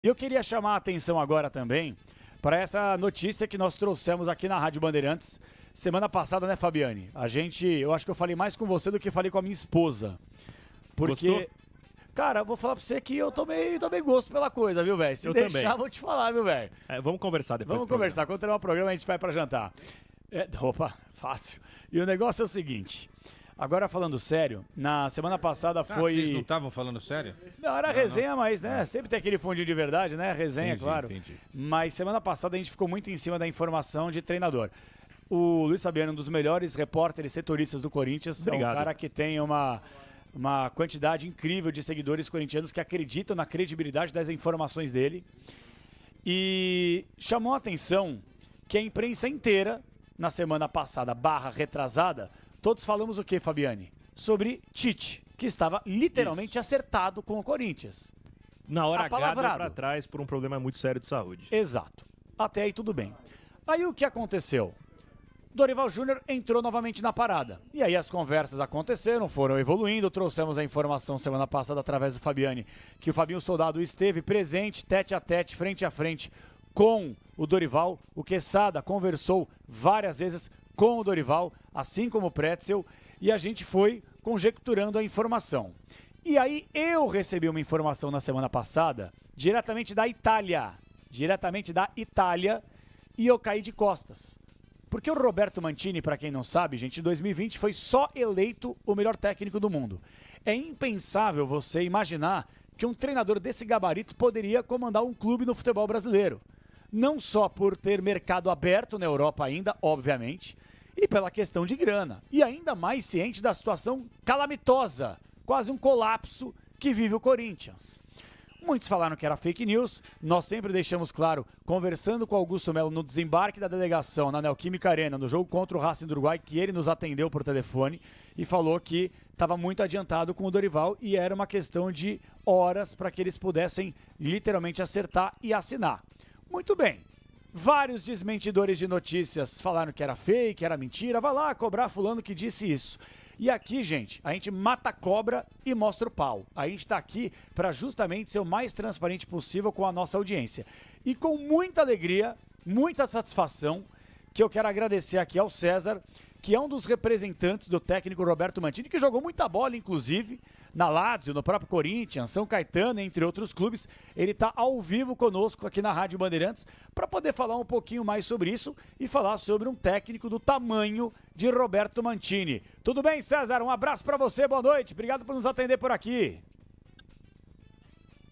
E eu queria chamar a atenção agora também para essa notícia que nós trouxemos aqui na Rádio Bandeirantes semana passada, né, Fabiane? Eu acho que eu falei mais com você do que falei com a minha esposa. Porque, Gostou? cara, eu vou falar pra você que eu tomei gosto pela coisa, viu, velho? Se Eu deixar, também. vou te falar, viu, velho? Vamos conversar depois. Vamos conversar. Quando terminar o programa, a gente vai pra jantar. Opa, fácil. E o negócio é o seguinte. Agora, falando sério, na semana passada foi... Vocês não estavam falando sério? Não, era resenha, mas, né, sempre tem aquele fundinho de verdade, né? Resenha, Entendi, claro. entendi. Mas semana passada a gente ficou muito em cima da informação de treinador. O Luiz Fabiano, um dos melhores repórteres setoristas do Corinthians, Obrigado. é um cara que tem uma quantidade incrível de seguidores corintianos que acreditam na credibilidade das informações dele. E chamou a atenção que a imprensa inteira, na semana passada, retrasada, todos falamos o que, Fabiane? Sobre Tite, que estava literalmente acertado com o Corinthians. Na hora H deu Apalavrado. pra trás por um problema muito sério de saúde. Exato. Até aí tudo bem. Aí o que aconteceu? Dorival Júnior entrou novamente na parada. E aí as conversas aconteceram, foram evoluindo. Trouxemos a informação semana passada através do Fabiane que o Fabinho Soldado esteve presente, tete a tete, frente a frente com o Dorival. O Quesada conversou várias vezes com o Dorival, assim como o Pretzel, e a gente foi conjecturando a informação. E aí eu recebi uma informação na semana passada, diretamente da Itália, e eu caí de costas. Porque o Roberto Mantini, para quem não sabe, gente, em 2020 foi só eleito o melhor técnico do mundo. É impensável você imaginar que um treinador desse gabarito poderia comandar um clube no futebol brasileiro. Não só por ter mercado aberto na Europa ainda, obviamente, e pela questão de grana. E ainda mais ciente da situação calamitosa, quase um colapso que vive o Corinthians. Muitos falaram que era fake news, nós sempre deixamos claro, conversando com Augusto Melo no desembarque da delegação na Neoquímica Arena, no jogo contra o Racing do Uruguai, que ele nos atendeu por telefone e falou que estava muito adiantado com o Dorival e era uma questão de horas para que eles pudessem literalmente acertar e assinar. Muito bem. Vários desmentidores de notícias falaram que era fake, era mentira. Vai lá cobrar fulano que disse isso. E aqui, gente, a gente mata a cobra e mostra o pau. A gente está aqui para justamente ser o mais transparente possível com a nossa audiência. E com muita alegria, muita satisfação, que eu quero agradecer aqui ao César, que é um dos representantes do técnico Roberto Mantini, que jogou muita bola, inclusive, na Lazio, no próprio Corinthians, São Caetano, entre outros clubes. Ele está ao vivo conosco aqui na Rádio Bandeirantes para poder falar um pouquinho mais sobre isso e falar sobre um técnico do tamanho de Roberto Mantini. Tudo bem, César? Um abraço para você, boa noite. Obrigado por nos atender por aqui.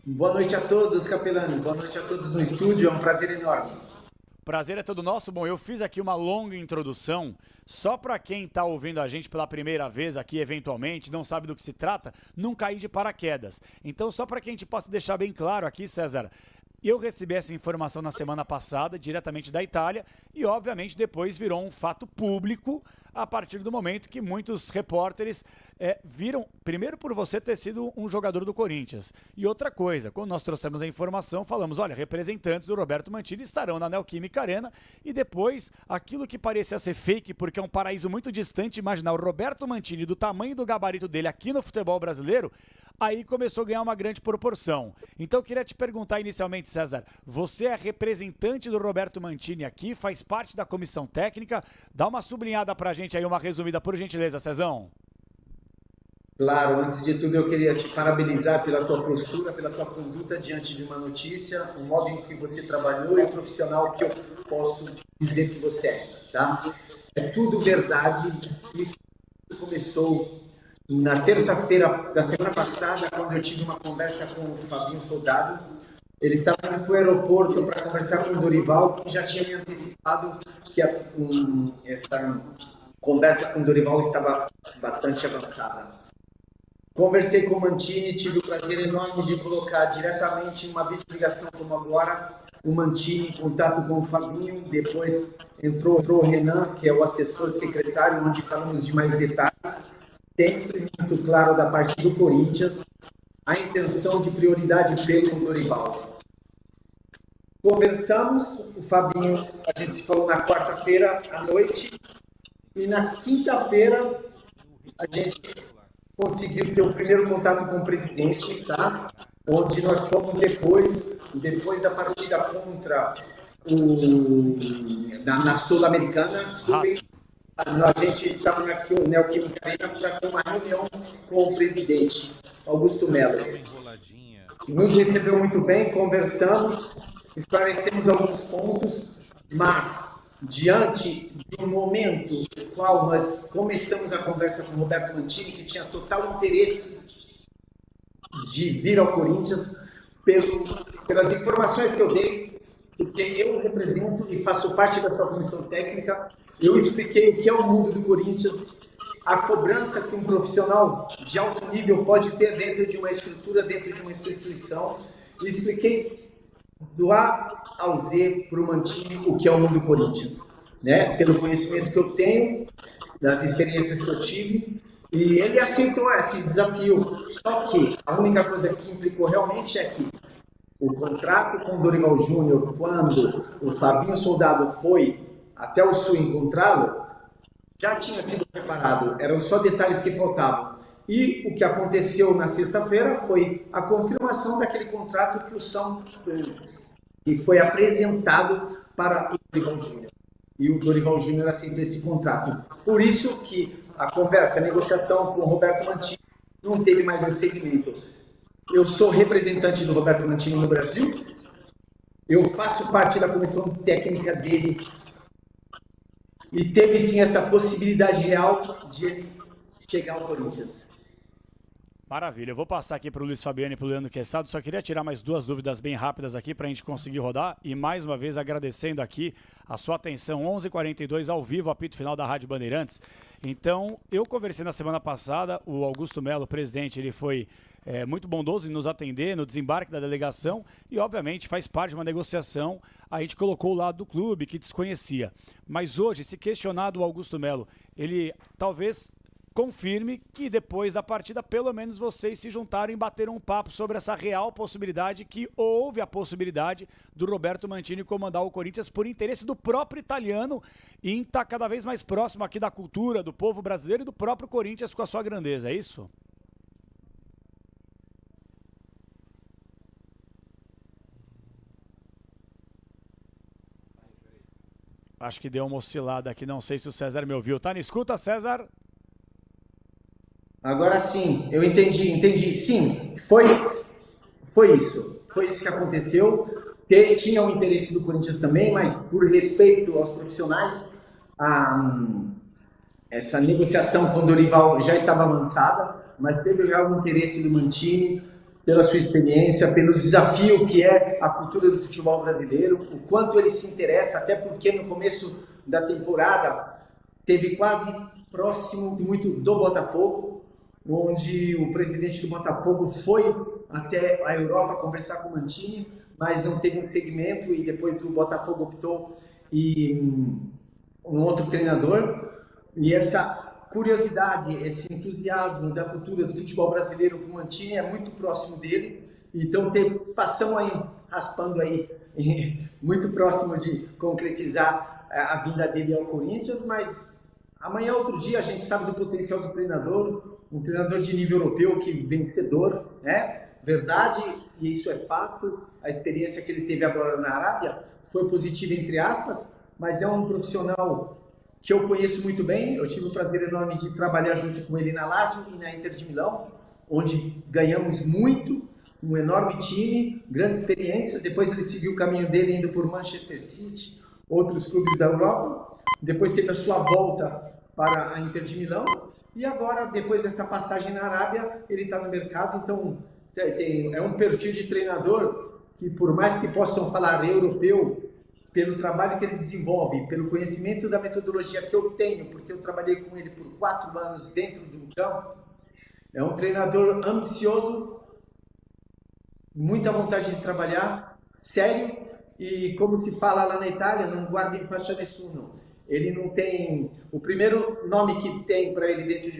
Boa noite a todos, Capelani. Boa noite a todos no estúdio. É um prazer enorme. Prazer é todo nosso. Bom, eu fiz aqui uma longa introdução, só para quem está ouvindo a gente pela primeira vez aqui, eventualmente, não sabe do que se trata, não cair de paraquedas. Então, só para que a gente possa deixar bem claro aqui, César, eu recebi essa informação na semana passada, diretamente da Itália, e obviamente depois virou um fato público a partir do momento que muitos repórteres viram, primeiro por você ter sido um jogador do Corinthians, e outra coisa, quando nós trouxemos a informação, falamos, olha, representantes do Roberto Mantini estarão na Neoquímica Arena, e depois, aquilo que parecia ser fake, porque é um paraíso muito distante, imaginar o Roberto Mantini do tamanho do gabarito dele aqui no futebol brasileiro, aí começou a ganhar uma grande proporção. Então eu queria te perguntar inicialmente, César, você é representante do Roberto Mantini aqui, faz parte da comissão técnica, dá uma sublinhada pra gente aí, uma resumida, por gentileza, Cezão. Claro, antes de tudo eu queria te parabenizar pela tua postura, pela tua conduta diante de uma notícia, o modo em que você trabalhou e o profissional que eu posso dizer que você é, tá? É tudo verdade. Isso começou na terça-feira da semana passada, quando eu tive uma conversa com o Fabinho Soldado. Ele estava indo para o aeroporto para conversar com o Dorival, que já tinha me antecipado que essa conversa com o Dorival estava bastante avançada. Conversei com o Mantini, tive o prazer enorme de colocar diretamente uma videoligação como agora, o Mantini em contato com o Fabinho, depois entrou o Renan, que é o assessor secretário, onde falamos de mais detalhes, sempre muito claro da parte do Corinthians, a intenção de prioridade pelo Dorival. Conversamos, o Fabinho, a gente se falou na quarta-feira à noite, e na quinta-feira a gente conseguiu ter o primeiro contato com o presidente, tá? onde nós fomos depois da partida contra na Sul-Americana, a gente estava na Neoquímica Arena para ter uma reunião com o presidente, Augusto Melo. Nos recebeu muito bem, conversamos, esclarecemos alguns pontos, mas diante de um momento no qual nós começamos a conversa com o Roberto Mantini, que tinha total interesse de vir ao Corinthians, pelas informações que eu dei, porque eu represento e faço parte dessa comissão técnica, eu expliquei o que é o mundo do Corinthians, a cobrança que um profissional de alto nível pode ter dentro de uma estrutura, dentro de uma instituição, e expliquei do A ao Z para o Mantini o que é o mundo do Corinthians, né? Pelo conhecimento que eu tenho, das experiências que eu tive, e ele aceitou esse desafio. Só que a única coisa que implicou realmente é que o contrato com o Dorival Júnior, quando o Fabinho Soldado foi até o Sul encontrá-lo, já tinha sido preparado, eram só detalhes que faltavam. E o que aconteceu na sexta-feira foi a confirmação daquele contrato que foi apresentado para o Dorival Júnior. E o Dorival Júnior aceitou esse contrato. Por isso que a conversa, a negociação com o Roberto Mantini não teve mais um segmento. Eu sou representante do Roberto Mantini no Brasil, eu faço parte da comissão técnica dele e teve sim essa possibilidade real de ele chegar ao Corinthians. Maravilha, eu vou passar aqui para o Luiz Fabiano e para o Leandro Quezado, só queria tirar mais duas dúvidas bem rápidas aqui para a gente conseguir rodar e mais uma vez agradecendo aqui a sua atenção, 11h42 ao vivo, apito final da Rádio Bandeirantes. Então, eu conversei na semana passada, o Augusto Melo, o presidente, ele foi muito bondoso em nos atender no desembarque da delegação e obviamente faz parte de uma negociação, a gente colocou o lado do clube que desconhecia. Mas hoje, se questionado o Augusto Melo, ele talvez confirme que depois da partida, pelo menos vocês se juntaram e bateram um papo sobre essa real possibilidade que houve a possibilidade do Roberto Mantini comandar o Corinthians por interesse do próprio italiano em estar cada vez mais próximo aqui da cultura, do povo brasileiro e do próprio Corinthians com a sua grandeza, é isso? Acho que deu uma oscilada aqui, não sei se o César me ouviu. Tá na escuta, César? Agora sim, eu entendi. Sim, foi isso. Foi isso que aconteceu. Tinha o interesse do Corinthians também, mas por respeito aos profissionais, essa negociação com o Dorival já estava avançada, mas teve já o interesse do Mantini, pela sua experiência, pelo desafio que é a cultura do futebol brasileiro, o quanto ele se interessa, até porque no começo da temporada teve quase próximo muito do Botafogo, onde o presidente do Botafogo foi até a Europa conversar com o Mantini, mas não teve um segmento e depois o Botafogo optou em um outro treinador. E essa curiosidade, esse entusiasmo da cultura do futebol brasileiro com o Mantini é muito próximo dele. Então passamos aí, raspando aí, muito próximo de concretizar a vinda dele ao Corinthians, mas amanhã, outro dia, a gente sabe do potencial do treinador, um treinador de nível europeu, que vencedor, né? Verdade, e isso é fato, a experiência que ele teve agora na Arábia foi positiva, entre aspas, mas é um profissional que eu conheço muito bem. Eu tive o prazer enorme de trabalhar junto com ele na Lazio e na Inter de Milão, onde ganhamos muito, um enorme time, grandes experiências. Depois ele seguiu o caminho dele indo por Manchester City, outros clubes da Europa. Depois teve a sua volta para a Inter de Milão. E agora, depois dessa passagem na Arábia, ele está no mercado. Então, é um perfil de treinador que, por mais que possam falar europeu, pelo trabalho que ele desenvolve, pelo conhecimento da metodologia que eu tenho, porque eu trabalhei com ele por 4 anos dentro de um campo, é um treinador ambicioso, muita vontade de trabalhar, sério, e como se fala lá na Itália, não guarda in faccia nessuno. Ele não tem... O primeiro nome que tem para ele dentro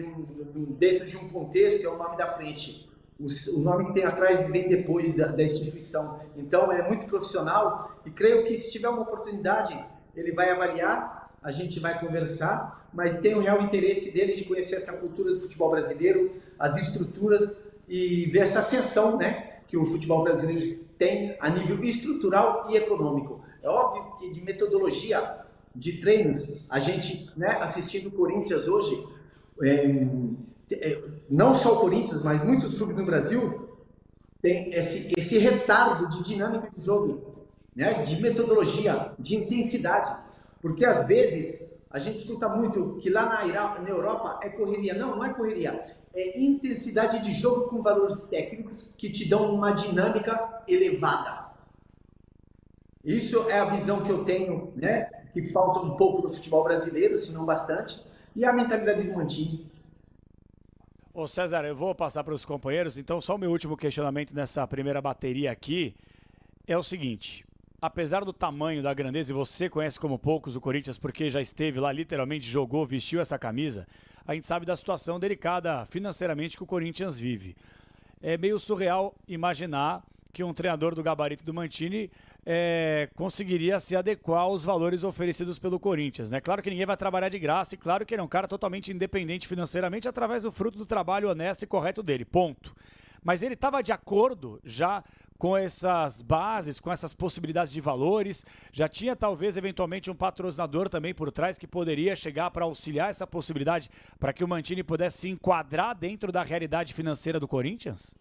de um contexto é o nome da frente. O nome que tem atrás vem depois da instituição. Então, é muito profissional e creio que se tiver uma oportunidade, ele vai avaliar, a gente vai conversar, mas tem o real interesse dele de conhecer essa cultura do futebol brasileiro, as estruturas e ver essa ascensão, né, que o futebol brasileiro tem a nível estrutural e econômico. É óbvio que de metodologia, de treinos, a gente, né, assistindo o Corinthians hoje, não só o Corinthians, mas muitos clubes no Brasil, tem esse retardo de dinâmica de jogo, né, de metodologia, de intensidade. Porque às vezes a gente escuta muito que lá na Europa é correria. Não, não é correria. É intensidade de jogo com valores técnicos que te dão uma dinâmica elevada. Isso é a visão que eu tenho, né? Que falta um pouco no futebol brasileiro, se não bastante, e a mentalidade do Mantini. Ô César, eu vou passar para os companheiros, então só o meu último questionamento nessa primeira bateria aqui é o seguinte: apesar do tamanho, da grandeza, e você conhece como poucos o Corinthians porque já esteve lá, literalmente jogou, vestiu essa camisa, a gente sabe da situação delicada financeiramente que o Corinthians vive. É meio surreal imaginar que um treinador do gabarito do Mantini conseguiria se adequar aos valores oferecidos pelo Corinthians, né? Claro que ninguém vai trabalhar de graça e claro que ele é um cara totalmente independente financeiramente através do fruto do trabalho honesto e correto dele, ponto. Mas ele estava de acordo já com essas bases, com essas possibilidades de valores, já tinha talvez eventualmente um patrocinador também por trás que poderia chegar para auxiliar essa possibilidade para que o Mantini pudesse se enquadrar dentro da realidade financeira do Corinthians?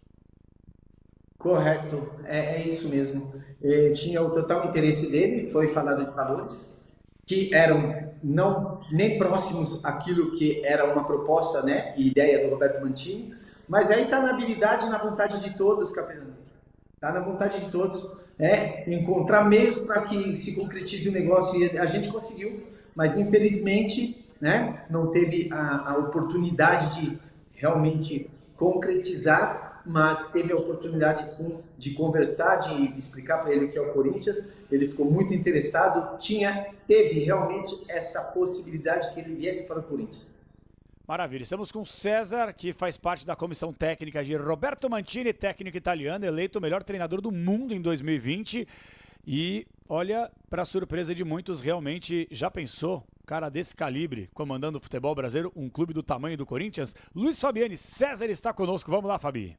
Correto, é isso mesmo. Tinha o total interesse dele, foi falado de valores que eram não nem próximos àquilo que era uma proposta, né, e ideia do Roberto Mantini, mas aí está na habilidade e na vontade de todos, capitão. Está na vontade de todos, encontrar meios para que se concretize o negócio, e a gente conseguiu, mas infelizmente, né, não teve a oportunidade de realmente concretizar, mas teve a oportunidade sim de conversar, de explicar para ele o que é o Corinthians. Ele ficou muito interessado, teve realmente essa possibilidade que ele viesse para o Corinthians. Maravilha, estamos com o César, que faz parte da comissão técnica de Roberto Mantini, técnico italiano, eleito o melhor treinador do mundo em 2020. E olha, para surpresa de muitos, realmente já pensou, cara desse calibre, comandando o futebol brasileiro, um clube do tamanho do Corinthians? Luiz Fabiani, César está conosco, vamos lá, Fabi.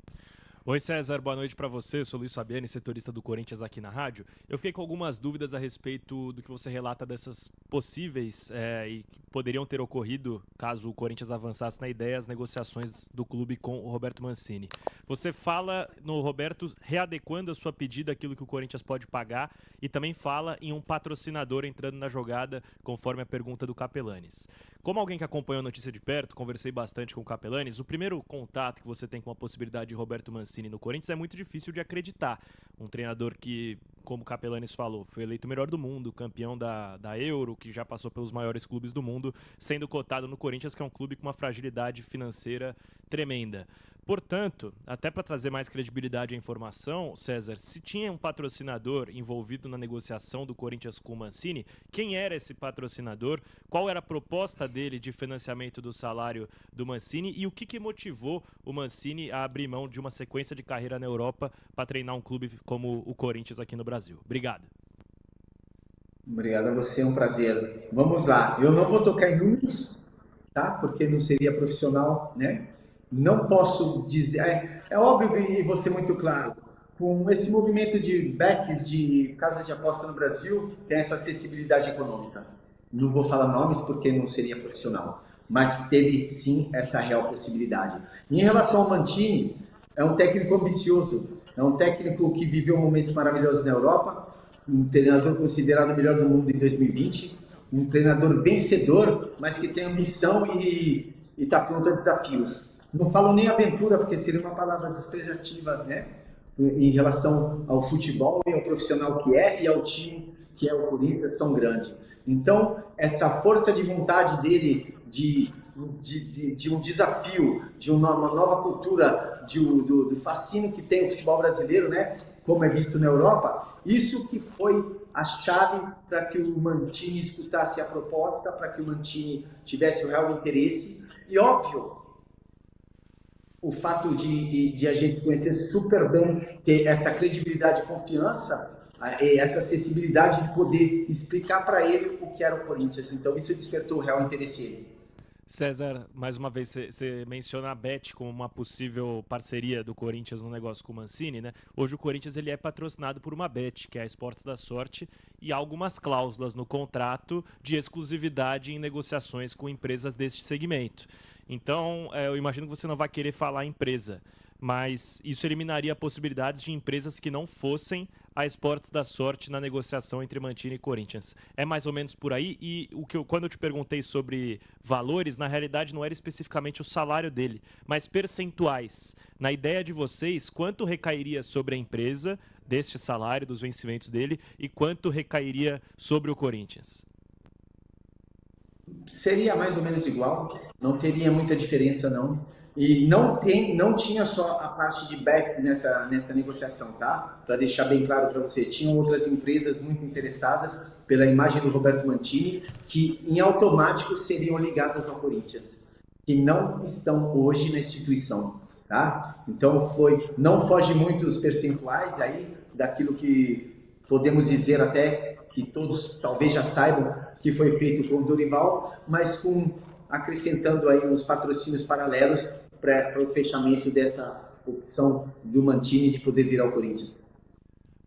Oi César, boa noite para você, eu sou Luiz Fabiani, setorista do Corinthians aqui na rádio. Eu fiquei com algumas dúvidas a respeito do que você relata dessas possíveis e que poderiam ter ocorrido caso o Corinthians avançasse na ideia, as negociações do clube com o Roberto Mancini. Você fala no Roberto readequando a sua pedida àquilo que o Corinthians pode pagar e também fala em um patrocinador entrando na jogada, conforme a pergunta do Capelanes. Como alguém que acompanhou a notícia de perto, conversei bastante com o Capelanes, o primeiro contato que você tem com a possibilidade de Roberto Mancini no Corinthians é muito difícil de acreditar. Um treinador que, como o Capelanes falou, foi eleito o melhor do mundo, campeão da Euro, que já passou pelos maiores clubes do mundo, sendo cotado no Corinthians, que é um clube com uma fragilidade financeira tremenda. Portanto, até para trazer mais credibilidade à informação, César, se tinha um patrocinador envolvido na negociação do Corinthians com o Mancini, quem era esse patrocinador? Qual era a proposta dele de financiamento do salário do Mancini? E o que motivou o Mancini a abrir mão de uma sequência de carreira na Europa para treinar um clube como o Corinthians aqui no Brasil? Obrigado. Obrigado a você, é um prazer. Vamos lá, eu não vou tocar em números, tá? Porque não seria profissional, né? Não posso dizer, é óbvio e vou ser muito claro, com esse movimento de bets, de casas de aposta no Brasil, tem essa acessibilidade econômica. Não vou falar nomes porque não seria profissional, mas teve sim essa real possibilidade. Em relação ao Mantini, é um técnico ambicioso, é um técnico que viveu momentos maravilhosos na Europa, um treinador considerado o melhor do mundo em 2020, um treinador vencedor, mas que tem ambição e está pronto a desafios. Não falo nem aventura, porque seria uma palavra despreciativa, né? Em relação ao futebol e ao profissional que é e ao time que é o Corinthians tão grande. Então, essa força de vontade dele de um desafio, de uma nova cultura, do fascínio que tem o futebol brasileiro, né? Como é visto na Europa, isso que foi a chave para que o Mantini escutasse a proposta, para que o Mantini tivesse o real interesse. E óbvio, o fato de a gente se conhecer super bem, ter essa credibilidade e confiança, essa acessibilidade de poder explicar para ele o que era o Corinthians. Então isso despertou o real interesse dele. César, mais uma vez, você menciona a Bet como uma possível parceria do Corinthians no negócio com o Mancini, né? Hoje o Corinthians ele é patrocinado por uma Bet, que é a Esportes da Sorte, e há algumas cláusulas no contrato de exclusividade em negociações com empresas deste segmento. Então, eu imagino que você não vai querer falar empresa, mas isso eliminaria possibilidades de empresas que não fossem a Esportes da Sorte na negociação entre Mancini e Corinthians. É mais ou menos por aí, e quando eu te perguntei sobre valores, na realidade não era especificamente o salário dele, mas percentuais. Na ideia de vocês, quanto recairia sobre a empresa deste salário, dos vencimentos dele, e quanto recairia sobre o Corinthians? Seria mais ou menos igual, não teria muita diferença não. E não tinha só a parte de bets nessa negociação, tá? Para deixar bem claro para você, tinham outras empresas muito interessadas pela imagem do Roberto Mancini, que em automático seriam ligadas ao Corinthians, que não estão hoje na instituição, tá? Então não foge muito os percentuais aí daquilo que podemos dizer até que todos talvez já saibam que foi feito com o Dorival, mas acrescentando aí uns patrocínios paralelos para o fechamento dessa opção do Mancini de poder virar o Corinthians.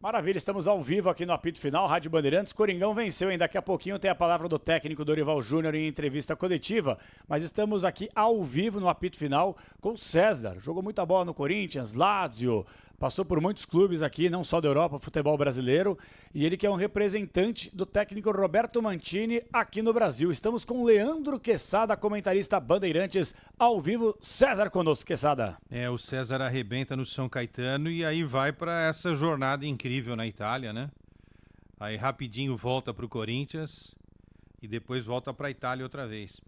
Maravilha, estamos ao vivo aqui no Apito Final, Rádio Bandeirantes. Coringão venceu, hein? Daqui a pouquinho tem a palavra do técnico Dorival Júnior em entrevista coletiva, mas estamos aqui ao vivo no Apito Final com o César. Jogou muita bola no Corinthians, Lazio, passou por muitos clubes aqui, não só da Europa, futebol brasileiro, e ele que é um representante do técnico Roberto Mancini aqui no Brasil. Estamos com Leandro Quesada, comentarista Bandeirantes, ao vivo. César conosco, Quesada. O César arrebenta no São Caetano e aí vai para essa jornada incrível na Itália, né? Aí rapidinho volta para o Corinthians e depois volta para a Itália outra vez.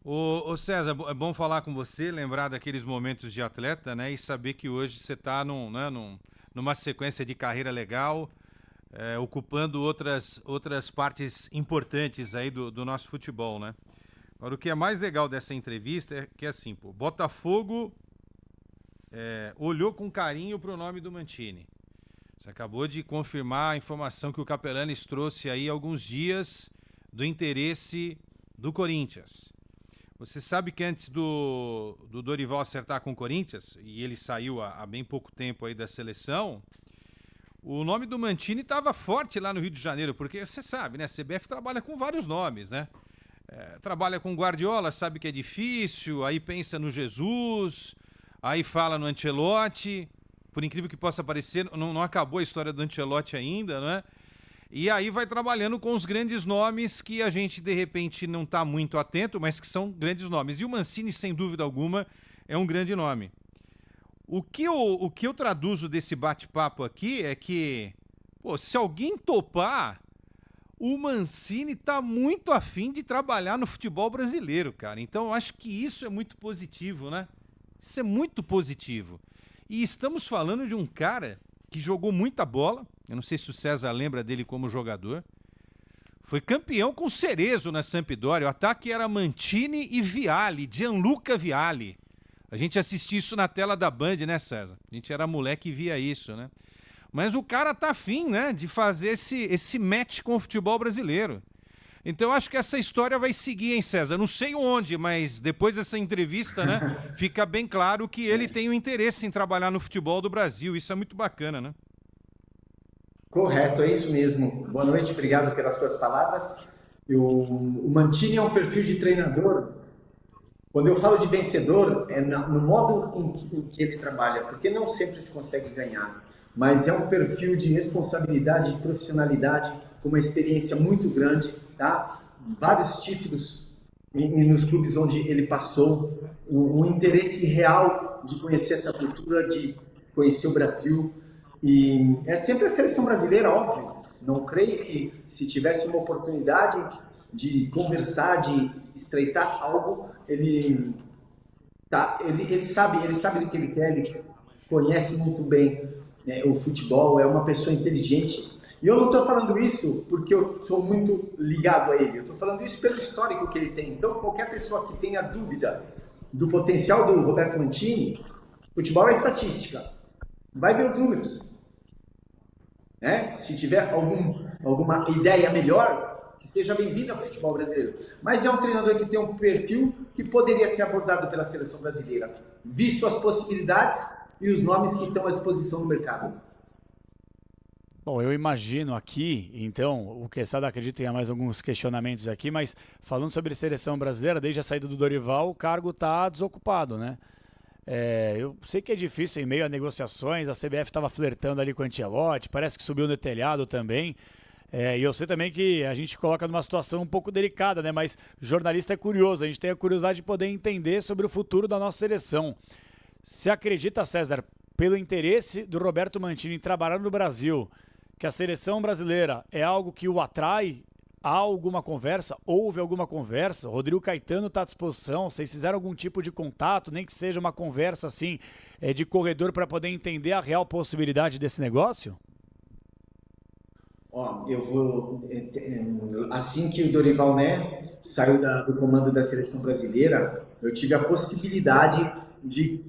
Ô César, é bom falar com você, lembrar daqueles momentos de atleta, né? E saber que hoje você está numa sequência de carreira legal, ocupando outras partes importantes aí do nosso futebol, né? Agora, o que é mais legal dessa entrevista é que, assim, Botafogo olhou com carinho para o nome do Mancini. Você acabou de confirmar a informação que o Capelanes trouxe aí há alguns dias do interesse do Corinthians. Você sabe que antes do Dorival acertar com o Corinthians, e ele saiu há bem pouco tempo aí da seleção, o nome do Mancini estava forte lá no Rio de Janeiro, porque você sabe, né? A CBF trabalha com vários nomes, né? Trabalha com Guardiola, sabe que é difícil, aí pensa no Jesus, aí fala no Ancelotti, por incrível que possa parecer, não acabou a história do Ancelotti ainda, né? E aí vai trabalhando com os grandes nomes que a gente, de repente, não está muito atento, mas que são grandes nomes. E o Mancini, sem dúvida alguma, é um grande nome. O que eu traduzo desse bate-papo aqui é que, se alguém topar, o Mancini está muito afim de trabalhar no futebol brasileiro, cara. Então, eu acho que isso é muito positivo, né? Isso é muito positivo. E estamos falando de um cara que jogou muita bola. Eu não sei se o César lembra dele como jogador. Foi campeão com Cerezo na Sampdoria. O ataque era Mancini e Vialli, Gianluca Vialli. A gente assistia isso na tela da Band, né, César? A gente era moleque e via isso, né? Mas o cara tá afim, né, de fazer esse match com o futebol brasileiro. Então eu acho que essa história vai seguir, hein, César? Não sei onde, mas depois dessa entrevista, né, fica bem claro que ele tem o interesse em trabalhar no futebol do Brasil. Isso é muito bacana, né? Correto, é isso mesmo. Boa noite, obrigado pelas suas palavras. O Mancini é um perfil de treinador. Quando eu falo de vencedor, é no modo em que ele trabalha, porque não sempre se consegue ganhar, mas é um perfil de responsabilidade, de profissionalidade, com uma experiência muito grande, tá? Vários títulos nos clubes onde ele passou, um interesse real de conhecer essa cultura, de conhecer o Brasil. E é sempre a seleção brasileira, óbvio. Não creio que se tivesse uma oportunidade de conversar, de estreitar algo, ele sabe do que ele quer, ele conhece muito bem, né, o futebol, é uma pessoa inteligente. E eu não estou falando isso porque eu sou muito ligado a ele, eu estou falando isso pelo histórico que ele tem. Então, qualquer pessoa que tenha dúvida do potencial do Roberto Mancini, futebol é estatística, vai ver os números. Se tiver alguma ideia melhor, que seja bem-vindo ao futebol brasileiro. Mas é um treinador que tem um perfil que poderia ser abordado pela seleção brasileira, visto as possibilidades e os nomes que estão à disposição no mercado. Bom, eu imagino aqui, então, o Quesada acredito que tenha mais alguns questionamentos aqui, mas falando sobre seleção brasileira, desde a saída do Dorival, o cargo está desocupado, né? Eu sei que é difícil em meio a negociações, a CBF estava flertando ali com o Ancelotti, parece que subiu no telhado também, e eu sei também que a gente coloca numa situação um pouco delicada, né? Mas jornalista é curioso, a gente tem a curiosidade de poder entender sobre o futuro da nossa seleção. Você acredita, César, pelo interesse do Roberto Mantini em trabalhar no Brasil, que a seleção brasileira é algo que o atrai? Há alguma conversa? Houve alguma conversa? Rodrigo Caetano está à disposição? Vocês fizeram algum tipo de contato, nem que seja uma conversa assim de corredor para poder entender a real possibilidade desse negócio? Eu vou... Assim que o Dorival, né, saiu do comando da seleção brasileira, eu tive a possibilidade de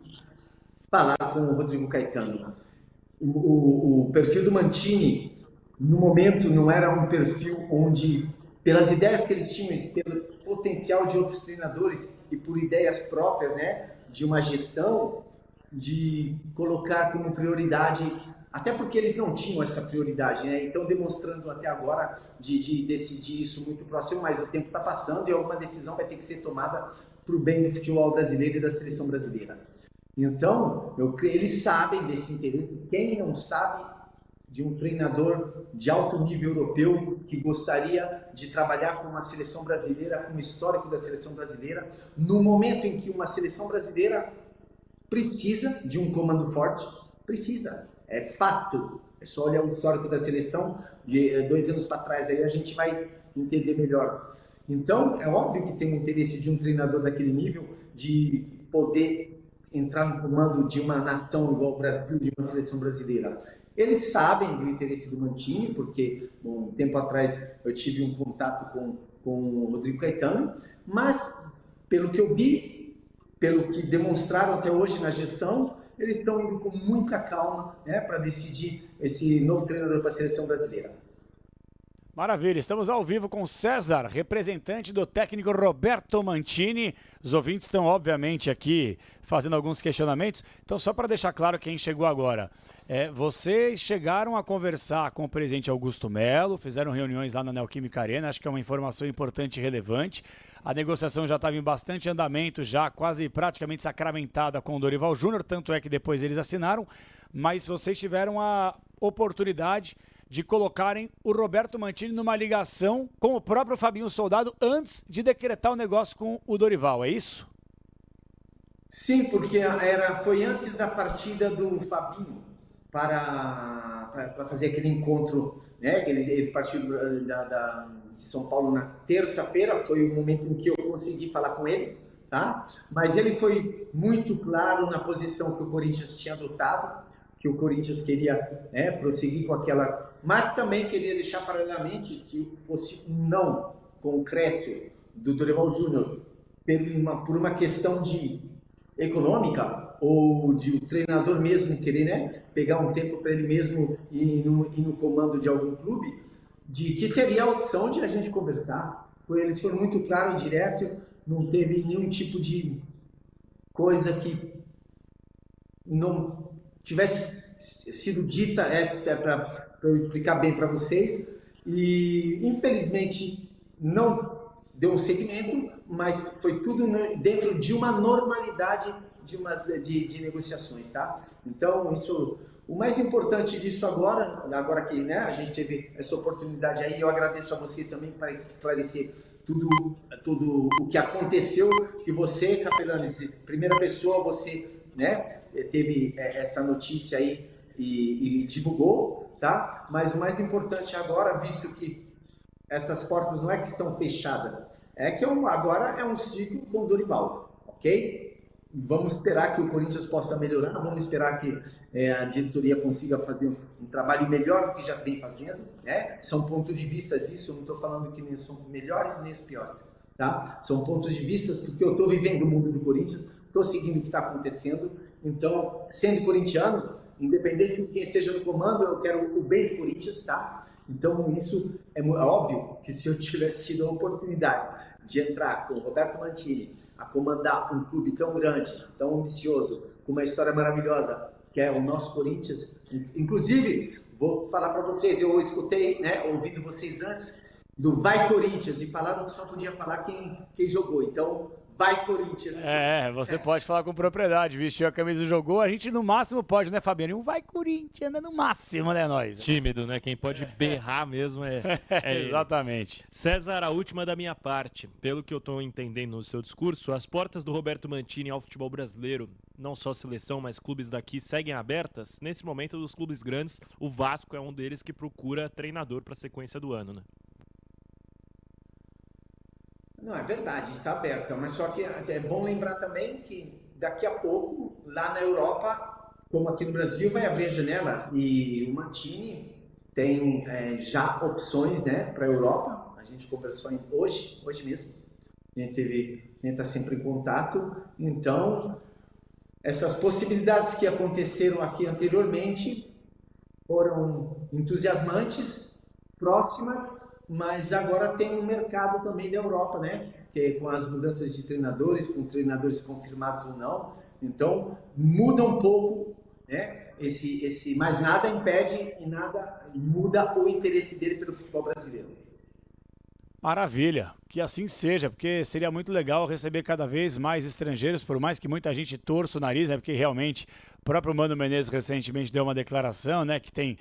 falar com o Rodrigo Caetano. O perfil do Mantini, no momento, não era um perfil onde, pelas ideias que eles tinham, pelo potencial de outros treinadores e por ideias próprias, né, de uma gestão, de colocar como prioridade, até porque eles não tinham essa prioridade, né, então demonstrando até agora de decidir isso muito próximo, mas o tempo está passando e alguma decisão vai ter que ser tomada para o bem do futebol brasileiro e da seleção brasileira. Então, eles sabem desse interesse. Quem não sabe de um treinador de alto nível europeu que gostaria de trabalhar com uma seleção brasileira, com o histórico da seleção brasileira, no momento em que uma seleção brasileira precisa de um comando forte? Precisa, é fato. É só olhar o histórico da seleção de 2 anos para trás, aí a gente vai entender melhor. Então, é óbvio que tem o interesse de um treinador daquele nível de poder entrar no comando de uma nação igual o Brasil, de uma seleção brasileira. Eles sabem do interesse do Mantini, porque um tempo atrás eu tive um contato com o Rodrigo Caetano, mas pelo que eu vi, pelo que demonstraram até hoje na gestão, eles estão indo com muita calma, né, para decidir esse novo treinador para a seleção brasileira. Maravilha, estamos ao vivo com César, representante do técnico Roberto Mantini. Os ouvintes estão, obviamente, aqui fazendo alguns questionamentos. Então, só para deixar claro quem chegou agora, vocês chegaram a conversar com o presidente Augusto Melo, fizeram reuniões lá na Neoquímica Arena, acho que é uma informação importante e relevante. A negociação já estava em bastante andamento, já quase praticamente sacramentada com o Dorival Júnior, tanto é que depois eles assinaram, mas vocês tiveram a oportunidade de colocarem o Roberto Mantini numa ligação com o próprio Fabinho Soldado antes de decretar o negócio com o Dorival, é isso? Sim, porque foi antes da partida do Fabinho para fazer aquele encontro, né? Ele partiu de São Paulo na terça-feira, foi o momento em que eu consegui falar com ele, tá? Mas ele foi muito claro na posição que o Corinthians tinha adotado, que o Corinthians queria, né, prosseguir com aquela... Mas também queria deixar paralelamente, se fosse um não concreto do Dorival Júnior por uma questão de econômica ou de o treinador mesmo querer, né, pegar um tempo para ele mesmo ir no comando de algum clube, de que teria a opção de a gente conversar. Eles foram muito claros, diretos, não teve nenhum tipo de coisa que não tivesse sido dita, para eu explicar bem para vocês, e infelizmente não deu um segmento, mas foi tudo dentro de uma normalidade de negociações, tá? Então, o mais importante disso agora que, né, a gente teve essa oportunidade aí, eu agradeço a vocês também para esclarecer tudo o que aconteceu, que você, Capelanes, primeira pessoa, você, né, teve essa notícia aí e divulgou, tá? Mas o mais importante agora, visto que essas portas não é que estão fechadas, é que agora é um ciclo com o Dorival, ok? Vamos esperar que o Corinthians possa melhorar, vamos esperar que a diretoria consiga fazer um trabalho melhor do que já vem fazendo, né? São pontos de vista isso, eu não estou falando que nem são melhores nem os piores, tá? São pontos de vista porque eu estou vivendo o mundo do Corinthians, estou seguindo o que está acontecendo, então, sendo corintiano, independente de quem esteja no comando, eu quero o bem do Corinthians, tá? Então, isso é óbvio que se eu tivesse tido a oportunidade de entrar com o Roberto Mantini a comandar um clube tão grande, tão ambicioso, com uma história maravilhosa, que é o nosso Corinthians. Inclusive, vou falar para vocês, eu escutei, né, ouvindo vocês antes, do Vai Corinthians, e falaram que só podia falar quem jogou. Então, vai Corinthians. Você pode falar com propriedade, vestiu a camisa e jogou. A gente no máximo pode, né, Fabiano? Um vai Corinthians, no máximo, né, nós? Tímido, né? Quem pode berrar mesmo é ele. Exatamente. César, a última da minha parte. Pelo que eu estou entendendo no seu discurso, as portas do Roberto Mantini ao futebol brasileiro, não só seleção, mas clubes daqui, seguem abertas. Nesse momento, dos clubes grandes, o Vasco é um deles que procura treinador para a sequência do ano, né? Não, é verdade, está aberta, mas só que é bom lembrar também que daqui a pouco, lá na Europa, como aqui no Brasil, vai abrir a janela e o Mantini tem já opções, né, para a Europa. A gente conversou hoje mesmo, a gente está sempre em contato, então essas possibilidades que aconteceram aqui anteriormente foram entusiasmantes, próximas, mas agora tem um mercado também da Europa, né? Que com as mudanças de treinadores, com treinadores confirmados ou não, então muda um pouco, né? Mas nada impede e nada muda o interesse dele pelo futebol brasileiro. Maravilha, que assim seja, porque seria muito legal receber cada vez mais estrangeiros, por mais que muita gente torça o nariz, né? Porque realmente o próprio Mano Menezes recentemente deu uma declaração, né? Que tem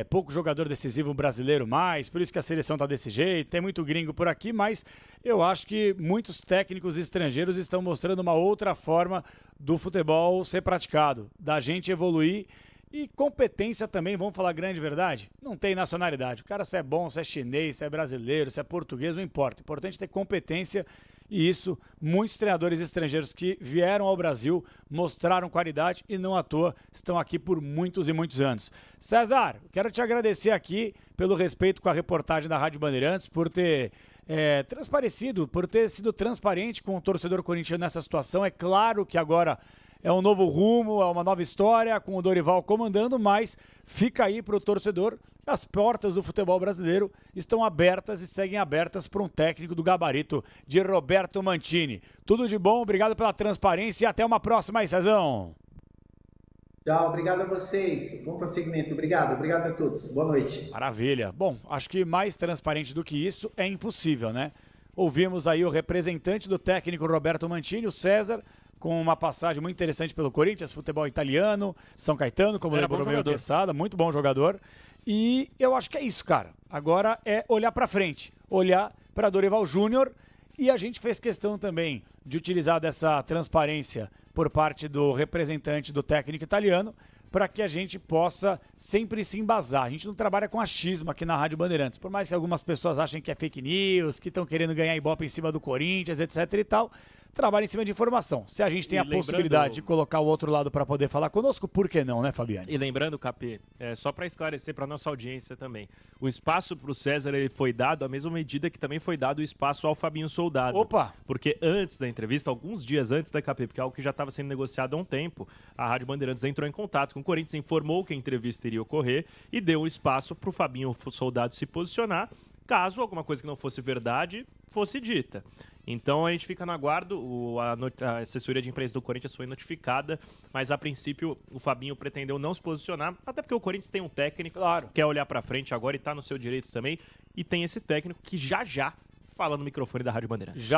pouco jogador decisivo brasileiro mais, por isso que a seleção tá desse jeito, tem muito gringo por aqui, mas eu acho que muitos técnicos estrangeiros estão mostrando uma outra forma do futebol ser praticado, da gente evoluir. E competência também, vamos falar grande verdade, não tem nacionalidade. O cara se é bom, se é chinês, se é brasileiro, se é português, não importa. O importante é ter competência e isso, muitos treinadores estrangeiros que vieram ao Brasil mostraram qualidade e não à toa estão aqui por muitos e muitos anos. César, quero te agradecer aqui pelo respeito com a reportagem da Rádio Bandeirantes, por ter transparecido, por ter sido transparente com o torcedor corintiano nessa situação. É claro que agora é um novo rumo, é uma nova história, com o Dorival comandando, mas fica aí para o torcedor, as portas do futebol brasileiro estão abertas e seguem abertas para um técnico do gabarito de Roberto Mantini. Tudo de bom, obrigado pela transparência e até uma próxima aí, Cezão. Tchau, obrigado a vocês. Bom prosseguimento, obrigado a todos. Boa noite. Maravilha. Bom, acho que mais transparente do que isso é impossível, né? Ouvimos aí o representante do técnico Roberto Mantini, o César, com uma passagem muito interessante pelo Corinthians, futebol italiano, São Caetano, como lembrou o Quesada, muito bom jogador. E eu acho que é isso, cara. Agora é olhar para frente, olhar para Dorival Júnior, e a gente fez questão também de utilizar dessa transparência por parte do representante do técnico italiano, para que a gente possa sempre se embasar. A gente não trabalha com achismo aqui na Rádio Bandeirantes, por mais que algumas pessoas achem que é fake news, que estão querendo ganhar ibope em cima do Corinthians, etc e tal, trabalha em cima de informação. Se a gente tem a possibilidade de colocar o outro lado para poder falar conosco, por que não, né, Fabiane? E lembrando, Capê, só para esclarecer para nossa audiência também, o espaço para o César ele foi dado à mesma medida que também foi dado o espaço ao Fabinho Soldado. Opa! Porque antes da entrevista, alguns dias antes da Capê, porque é algo que já estava sendo negociado há um tempo, a Rádio Bandeirantes entrou em contato com o Corinthians, informou que a entrevista iria ocorrer e deu um espaço para o Fabinho Soldado se posicionar, caso alguma coisa que não fosse verdade fosse dita. Então a gente fica no aguardo, a assessoria de imprensa do Corinthians foi notificada, mas a princípio o Fabinho pretendeu não se posicionar, até porque o Corinthians tem um técnico, claro, quer olhar pra frente agora e tá no seu direito também, e tem esse técnico que já fala no microfone da Rádio Bandeirantes.